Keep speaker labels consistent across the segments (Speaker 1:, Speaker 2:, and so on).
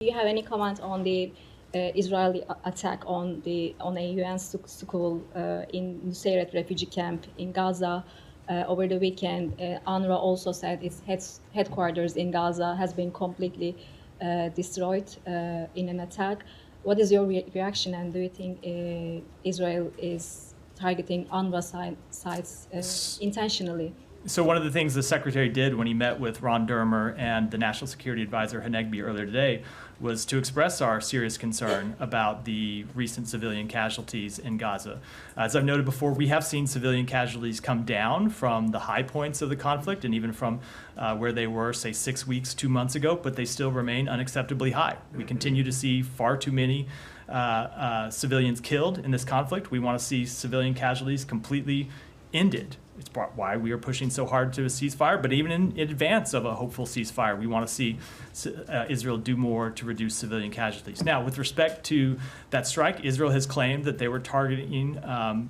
Speaker 1: Do you have any comment on the Israeli attack on a UN school in Nusayret refugee camp in Gaza over the weekend? UNRWA also said its headquarters in Gaza has been completely destroyed in an attack. What is your reaction, and do you think Israel is targeting UNRWA sites intentionally?
Speaker 2: So one of the things the secretary did when he met with Ron Dermer and the National Security Advisor Hanegbi earlier today was to express our serious concern about the recent civilian casualties in Gaza. As I've noted before, we have seen civilian casualties come down from the high points of the conflict and even from where they were, say, 6 weeks, 2 months ago, but they still remain unacceptably high. We continue to see far too many civilians killed in this conflict. We want to see civilian casualties completely ended. It's why we are pushing so hard to a ceasefire, but even in advance of a hopeful ceasefire, we want to see Israel do more to reduce civilian casualties. Now, with respect to that strike, Israel has claimed that they were targeting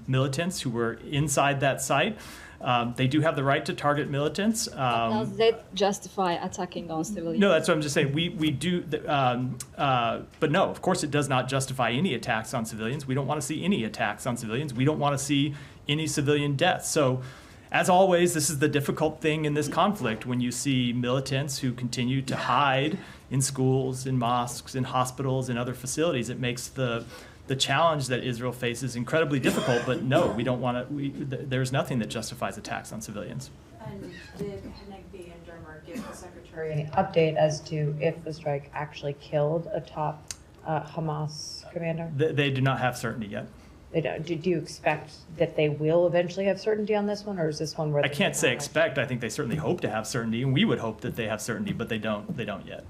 Speaker 2: militants who were inside that site. They do have the right to target militants.
Speaker 1: Does that justify attacking on civilians?
Speaker 2: No, that's what I'm just saying. We do, but no, of course it does not justify any attacks on civilians. We don't want to see any attacks on civilians. We don't want to see any civilian deaths. So, as always, this is the difficult thing in this conflict when you see militants who continue to hide in schools, in mosques, in hospitals, in other facilities. It makes the challenge that Israel faces incredibly difficult, but no, we don't want to, there's nothing that justifies attacks on civilians.
Speaker 3: And did Hanegbi and Dermer give the Secretary any update as to if the strike actually killed a top Hamas commander?
Speaker 2: They do not have certainty yet.
Speaker 3: They don't. Do you expect that they will eventually have certainty on this one, or is this one where
Speaker 2: I can't say expect. I think they certainly hope to have certainty, and we would hope that they have certainty, but they don't yet.